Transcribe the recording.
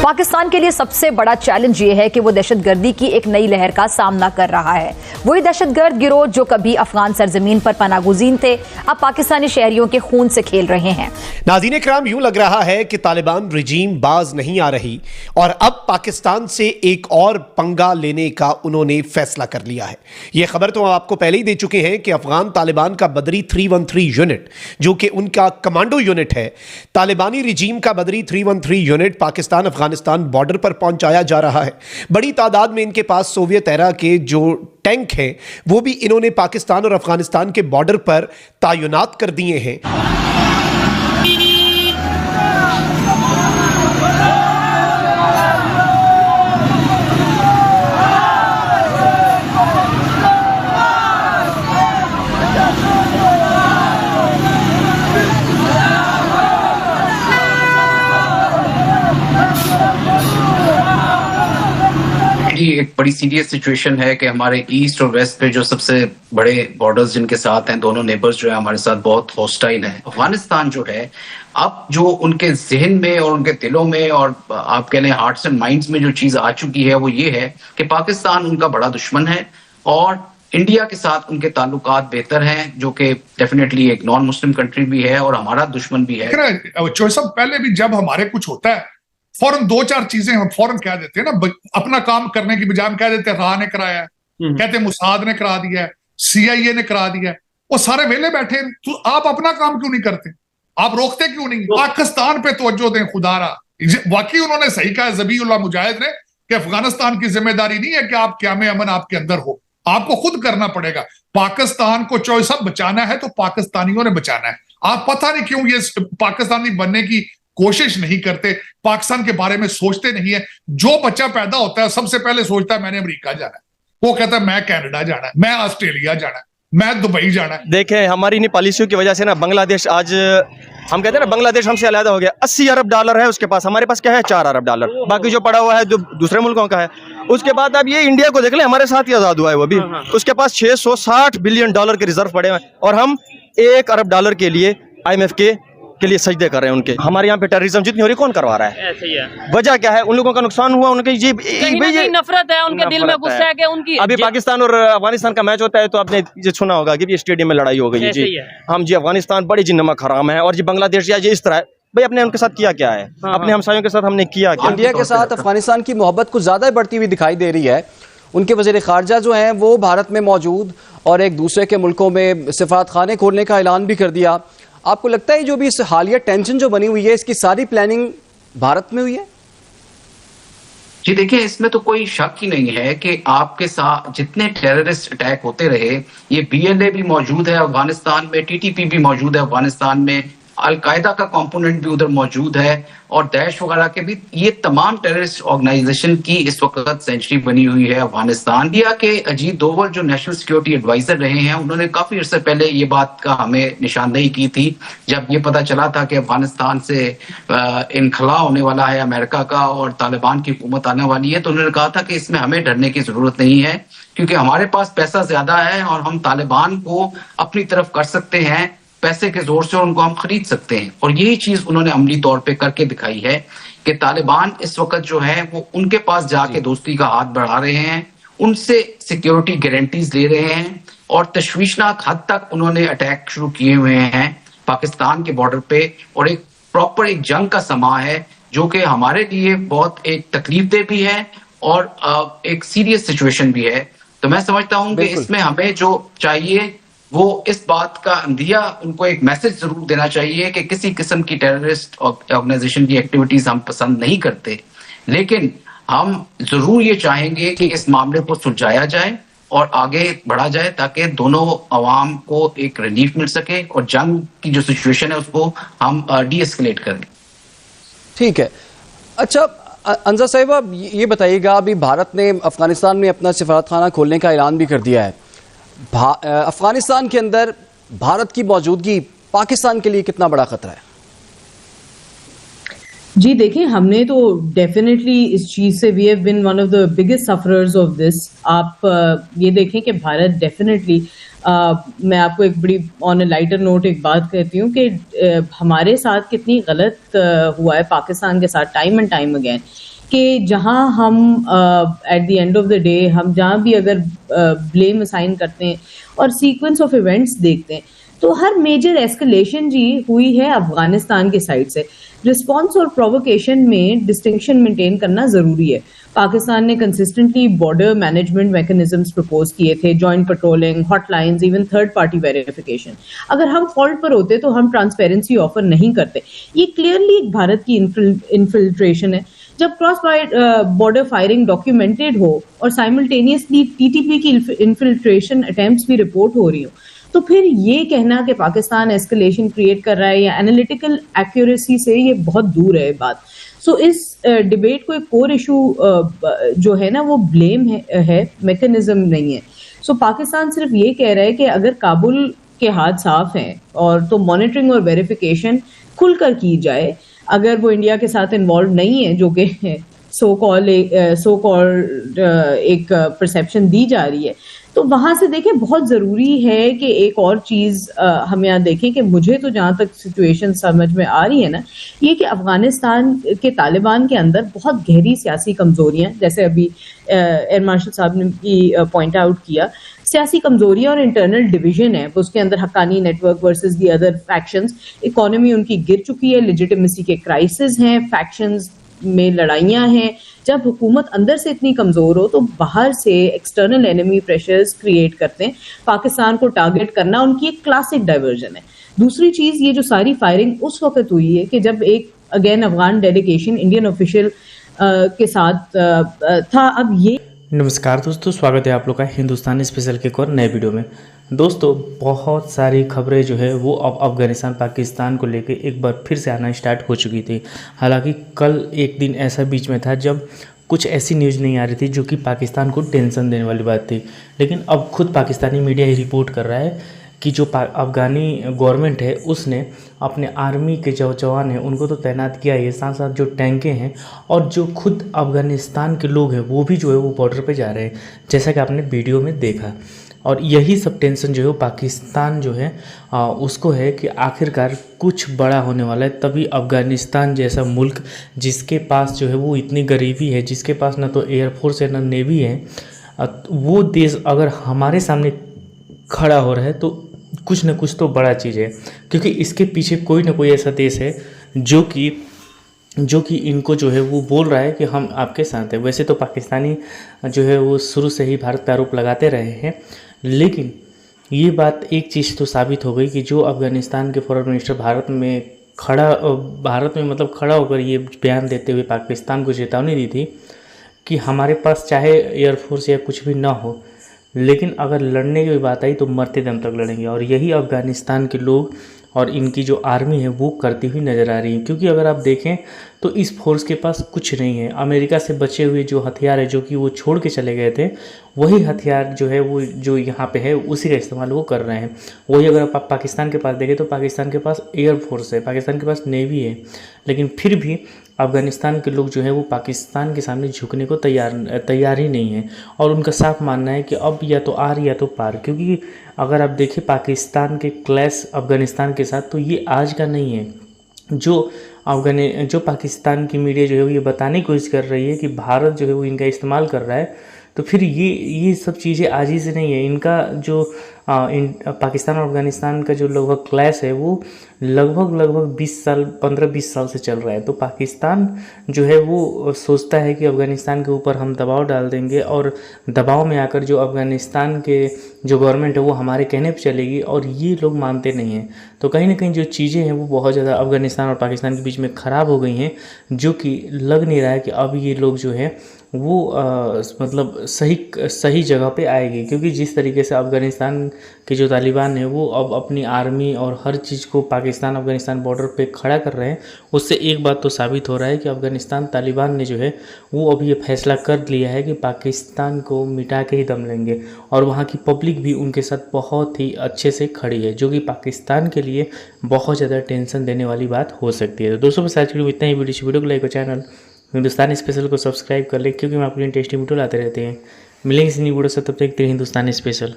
पाकिस्तान के लिए सबसे बड़ा चैलेंज ये है कि वो दहशतगर्दी की एक नई लहर का सामना कर रहा है। वही दहशतगर्द गिरोह जो कभी अफगान सरजमीन पर पनागुज़ीन थे, अब पाकिस्तानी शहरियों के खून से खेल रहे हैं। नाज़रीन इकराम, यूं लग रहा है कि तालिबान रिजीम बाज नहीं आ रही और अब पाकिस्तान से एक और पंगा लेने का उन्होंने फैसला कर लिया है। यह खबर तो हम आपको पहले ही दे चुके हैं कि अफगान तालिबान का बदरी 313 यूनिट, जो कि उनका कमांडो यूनिट है, तालिबानी रिजीम का बदरी 313 यूनिट पाकिस्तान अफगानिस्तान बॉर्डर पर पहुंचाया जा रहा है। बड़ी तादाद में इनके पास सोवियत एरा के जो टैंक हैं वो भी इन्होंने पाकिस्तान और अफगानिस्तान के बॉर्डर पर तैनात कर दिए हैं। एक बड़ी सीरियस सिचुएशन है कि हमारे ईस्ट और वेस्ट पे जो सबसे बड़े बॉर्डर्स जिनके साथ हैं, दोनों नेबर्स जो है हमारे साथ बहुत हॉस्टाइल है। अफगानिस्तान जो है अब जो उनके जहन में और उनके दिलों में और आप कह लें हार्ट्स एंड माइंड्स में जो चीज आ चुकी है वो ये है कि पाकिस्तान उनका बड़ा दुश्मन है और इंडिया के साथ उनके ताल्लुकात बेहतर हैं, जो कि डेफिनेटली एक नॉन मुस्लिम कंट्री भी है और हमारा दुश्मन भी है। पहले भी जब हमारे कुछ होता है फौरन दो चार चीजें हम फौरन कह देते हैं ना, अपना काम करने की बजाय हम कह देते हैं राह ने कराया है, कहते हैं मुसाद ने करा दिया है, CIA ने करा दिया है, वो सारे वेले बैठे। तो आप अपना काम क्यों नहीं करते? आप रोकते क्यों नहीं? पाकिस्तान पे तवज्जो दें खुदारा। वाकई उन्होंने सही कहा ज़बीउल्लाह मुजाहिद ने कि अफगानिस्तान की जिम्मेदारी नहीं है कि आप क़याम अमन आपके अंदर हो, आपको खुद करना पड़ेगा। पाकिस्तान को चॉइस अब बचाना है तो पाकिस्तानियों ने बचाना है। आप पता नहीं क्यों ये पाकिस्तानी बनने की कोशिश नहीं करते, पाकिस्तान के बारे में सोचते नहीं है। जो बच्चा पैदा होता है सबसे पहले सोचता है मैंने अमेरिका जाना है, वो कहता है मैं कनाडा जाना है, मैं ऑस्ट्रेलिया जाना है, मैं दुबई जाना है। देखें, हमारी इन पॉलिसियों की वजह से ना बांग्लादेश आज हम कहते हैं ना बांग्लादेश हमसे अलग हो गया। 80 अरब डॉलर है उसके पास, हमारे पास क्या है 4 अरब डॉलर, बाकी जो पड़ा हुआ है जो दूसरे मुल्कों का है। उसके बाद अब ये इंडिया को देख लें, हमारे साथ ही आज़ाद हुआ है वो भी, उसके पास 660 बिलियन डॉलर के रिजर्व पड़े हुए हैं और हम 1 अरब डॉलर के लिए IMF के लिए सजदे कर रहे हैं उनके। हमारे यहाँ पे टेररिज्म जितनी हो रही कौन करवा रहा है? ऐसे ही है। वजह क्या है? उन लोगों का नुकसान हुआ, उनकी ये नफरत है, उनके दिल में गुस्सा है कि उनकी अभी पाकिस्तान और अफगानिस्तान का मैच होता है तो आपने ये सुना होगा कि स्टेडियम में लड़ाई हो गई है जी। हम जी अफगानिस्तान बड़ी जी नमक हराम है और जी बांग्लादेश या इस तरह भाई अपने उनके साथ किया क्या है, अपने हमसायों के साथ हमने किया क्या? इंडिया के साथ अफगानिस्तान की मोहब्बत कुछ ज्यादा बढ़ती हुई दिखाई दे रही है। उनके वज़ीर ख़ारजा जो हैं वो भारत में मौजूद और एक दूसरे के मुल्कों में सिफारत खाने खोलने का ऐलान भी कर दिया। आपको लगता है जो भी इस हालिया टेंशन जो बनी हुई है इसकी सारी प्लानिंग भारत में हुई है? जी देखिए, इसमें तो कोई शक ही नहीं है कि आपके साथ जितने टेररिस्ट अटैक होते रहे, ये BLA भी मौजूद है अफगानिस्तान में, TTP भी मौजूद है अफगानिस्तान में, अलकायदा का कंपोनेंट भी उधर मौजूद है और दैश वगैरह के भी। ये तमाम टेररिस्ट ऑर्गेनाइजेशन की इस वक्त सेंचुरी बनी हुई है अफगानिस्तान। इंडिया के अजीत डोवल जो नेशनल सिक्योरिटी एडवाइजर रहे हैं, उन्होंने काफी अर्से पहले ये बात का हमें निशानदेही की थी जब ये पता चला था कि अफगानिस्तान से इनखला होने वाला है अमेरिका का और तालिबान की हुकूमत आने वाली है। तो उन्होंने कहा था कि इसमें हमें डरने की जरूरत नहीं है क्योंकि हमारे पास पैसा ज्यादा है और हम तालिबान को अपनी तरफ कर सकते हैं, पैसे के जोर से उनको हम खरीद सकते हैं। और यही चीज उन्होंने अमली तौर पे करके दिखाई है कि तालिबान इस वक्त जो है वो उनके पास जाके दोस्ती का हाथ बढ़ा रहे हैं, उनसे सिक्योरिटी गारंटीज ले रहे हैं और तशवीशनाक हद तक उन्होंने अटैक शुरू किए हुए हैं पाकिस्तान के बॉर्डर पे। और एक प्रॉपर एक जंग का समा है जो कि हमारे लिए बहुत एक तकलीफदेह भी है और एक सीरियस सिचुएशन भी है। तो मैं समझता हूं कि इसमें हमें जो चाहिए वो इस बात का अंदिया उनको एक मैसेज जरूर देना चाहिए कि किसी किस्म की टेररिस्ट ऑर्गेनाइजेशन की एक्टिविटीज हम पसंद नहीं करते, लेकिन हम जरूर ये चाहेंगे कि इस मामले को सुलझाया जाए और आगे बढ़ा जाए ताकि दोनों अवाम को एक रिलीफ मिल सके और जंग की जो सिचुएशन है उसको हम डीएस्केलेट करें। ठीक है। अच्छा अंजा साहिबा, ये बताइएगा, अभी भारत ने अफगानिस्तान में अपना सिफारतखाना खोलने का ऐलान भी कर दिया है। अफगानिस्तान के अंदर भारत की मौजूदगी पाकिस्तान के लिए कितना बड़ा खतरा है? जी देखिए, हमने तो डेफिनेटली इस चीज़ से we have been one of the biggest sufferers of this. आप ये देखें कि भारत डेफिनेटली मैं आपको एक बड़ी ऑन अ लाइटर नोट एक बात कहती हूँ कि हमारे साथ कितनी गलत हुआ है पाकिस्तान के साथ टाइम एंड टाइम अगेन, कि जहाँ हम at the end of the day हम जहाँ भी अगर ब्लेम असाइन करते हैं और सीक्वेंस ऑफ इवेंट्स देखते हैं तो हर मेजर एस्केलेशन जी हुई है अफगानिस्तान की साइड से। रिस्पांस और प्रोवोकेशन में डिस्टिंक्शन मेंटेन करना ज़रूरी है। पाकिस्तान ने consistently border management mechanisms propose किए थे, joint patrolling, hotlines, even third party verification. अगर हम फॉल्ट पर होते तो हम ट्रांसपेरेंसी ऑफर नहीं करते। ये क्लियरली भारत की इन्फिल्ट्रेशन है। जब क्रॉस बॉर्डर फायरिंग डॉक्यूमेंटेड हो और साइमल्टेनियसली टीटीपी की इन्फिल्ट्रेशन अटेम्प्ट्स भी रिपोर्ट हो रही हो, तो फिर ये कहना कि पाकिस्तान एस्केलेशन क्रिएट कर रहा है या एनालिटिकल एक्यूरेसी से ये बहुत दूर है बात। सो इस डिबेट को एक कोर इशू जो है ना वो ब्लेम है मैकेनिज्म नहीं है। सो पाकिस्तान सिर्फ ये कह रहा है कि अगर काबुल के हाथ साफ हैं और तो मॉनिटरिंग और वेरिफिकेशन खुलकर की जाए। अगर वो इंडिया के साथ इन्वॉल्व नहीं है, जो कि सो कॉल एक परसेप्शन दी जा रही है, तो वहाँ से देखें बहुत ज़रूरी है कि एक और चीज़ हम यहाँ देखें कि मुझे तो जहाँ तक सिचुएशन समझ में आ रही है ना, ये कि अफ़गानिस्तान के तालिबान के अंदर बहुत गहरी सियासी कमज़ोरियाँ, जैसे अभी एयर मार्शल साहब ने भी पॉइंट आउट किया, सियासी कमज़ोरियाँ और इंटरनल डिवीजन है। उसके अंदर Haqqani network versus the other factions, economy उनकी गिर चुकी है, लेजिटिमेसी के क्राइसिस हैं, फैक्शंस में लड़ाइयाँ हैं। जब हुकूमत अंदर से इतनी कमज़ोर हो तो बाहर से एक्सटर्नल एनिमी प्रेशर्स क्रिएट करते हैं। पाकिस्तान को टारगेट करना उनकी एक क्लासिक डाइवर्जन है। दूसरी चीज़, ये जो सारी फायरिंग उस वक्त हुई है कि जब एक again Afghan delegation Indian official के साथ था। अब ये नमस्कार दोस्तों, स्वागत है आप लोग का हिंदुस्तान स्पेशल के एक और नए वीडियो में। दोस्तों, बहुत सारी खबरें जो है वो अब अफ़गानिस्तान पाकिस्तान को लेके एक बार फिर से आना स्टार्ट हो चुकी थी। हालांकि कल एक दिन ऐसा बीच में था जब कुछ ऐसी न्यूज़ नहीं आ रही थी जो कि पाकिस्तान को टेंशन देने वाली बात थी, लेकिन अब खुद पाकिस्तानी मीडिया ही रिपोर्ट कर रहा है कि जो अफ़गानी गवर्नमेंट है उसने अपने आर्मी के जो जवान हैं उनको तो तैनात किया है, साथ साथ जो टैंकें हैं और जो खुद अफ़गानिस्तान के लोग हैं वो भी जो है वो बॉर्डर पे जा रहे हैं, जैसा कि आपने वीडियो में देखा। और यही सब टेंशन जो है वो पाकिस्तान जो है उसको है कि आखिरकार कुछ बड़ा होने वाला है। तभी अफ़गानिस्तान जैसा मुल्क जिसके पास जो है वो इतनी गरीबी है, जिसके पास ना तो एयरफोर्स है ना नेवी है, वो देश अगर हमारे सामने खड़ा हो रहा है तो कुछ न कुछ तो बड़ा चीज़ है, क्योंकि इसके पीछे कोई ना कोई ऐसा देश है जो कि इनको जो है वो बोल रहा है कि हम आपके साथ हैं। वैसे तो पाकिस्तानी जो है वो शुरू से ही भारत पर आरोप लगाते रहे हैं, लेकिन ये बात एक चीज़ तो साबित हो गई कि जो अफ़गानिस्तान के फॉरेन मिनिस्टर भारत में खड़ा होकर ये बयान देते हुए पाकिस्तान को चेतावनी दी थी कि हमारे पास चाहे एयरफोर्स या कुछ भी ना हो, लेकिन अगर लड़ने की बात आई तो मरते दम तक लड़ेंगे। और यही अफ़गानिस्तान के लोग और इनकी जो आर्मी है वो करती हुई नज़र आ रही है। क्योंकि अगर आप देखें तो इस फोर्स के पास कुछ नहीं है। अमेरिका से बचे हुए जो हथियार है जो कि वो छोड़ के चले गए थे, वही हथियार जो है वो जो यहाँ पे है उसी का इस्तेमाल वो कर रहे हैं। वही अगर आप पाकिस्तान के पास देखें तो पाकिस्तान के पास एयरफोर्स है, पाकिस्तान के पास नेवी है, लेकिन फिर भी अफ़गानिस्तान के लोग जो है वो पाकिस्तान के सामने झुकने को तैयार ही नहीं है। और उनका साफ मानना है कि अब या तो आर या तो पार। क्योंकि अगर आप देखें पाकिस्तान के क्लैश अफ़गानिस्तान के साथ तो ये आज का नहीं है। जो पाकिस्तान की मीडिया जो है वो ये बताने की कोशिश कर रही है कि भारत जो है वो इनका इस्तेमाल कर रहा है, तो फिर ये सब चीज़ें आज ही से नहीं है। इनका जो पाकिस्तान और अफ़गानिस्तान का जो लगभग क्लैश है वो लगभग 15-20 साल से चल रहा है। तो पाकिस्तान जो है वो सोचता है कि अफ़गानिस्तान के ऊपर हम दबाव डाल देंगे और दबाव में आकर जो अफ़गानिस्तान के जो गवर्नमेंट है वो हमारे कहने पे चलेगी, और ये लोग मानते नहीं हैं। तो कहीं ना कहीं जो चीज़ें हैं वो बहुत ज़्यादा अफ़गानिस्तान और पाकिस्तान के बीच में ख़राब हो गई हैं, जो कि लग नहीं रहा है कि अब ये लोग जो है वो मतलब सही जगह पे आएगी। क्योंकि जिस तरीके से अफ़गानिस्तान के जो तालिबान है वो अब अपनी आर्मी और हर चीज़ को पाकिस्तान अफगानिस्तान बॉर्डर पे खड़ा कर रहे हैं, उससे एक बात तो साबित हो रहा है कि अफगानिस्तान तालिबान ने जो है वो अब ये फैसला कर लिया है कि पाकिस्तान को मिटा के ही दम लेंगे। और वहाँ की पब्लिक भी उनके साथ बहुत ही अच्छे से खड़ी है, जो कि पाकिस्तान के लिए बहुत ज़्यादा टेंशन देने वाली बात हो सकती है। तो दोस्तों बस आज के लिए इतना ही। वीडियो को लाइक और चैनल हिंदुस्तानी स्पेशल को सब्सक्राइब कर ले, क्योंकि मैं अपनी टेस्टी वीडियो लाते रहते हैं। मिलेंगे इस नई वीडियो से, तब तक हिंदुस्तानी स्पेशल।